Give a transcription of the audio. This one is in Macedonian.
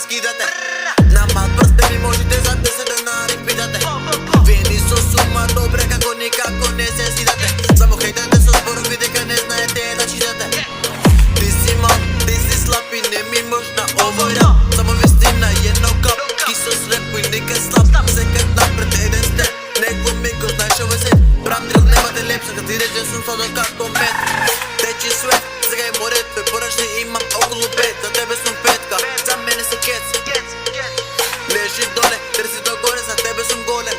скидате. На мат прсте ми можете за 10 денари питате. Вие ни со сума добре како никако не се сидате. Само хейтате со зборови дека не знаете да читате. Ти си мал, ти си слаб и не ми можна овој рап. Само вистина едно кап, ки со слепо и нека слаб. Секад напред еден степ, некој ми го знаеш овој свет. Брат дрил немате лепса, кад ти рече сум сладок како мед. Течи свет, сега е морет, бе порачни имам околу 5. За тебе сум петка, за мене си кец. Лежи доле, трси догоре, за тебе сум голем.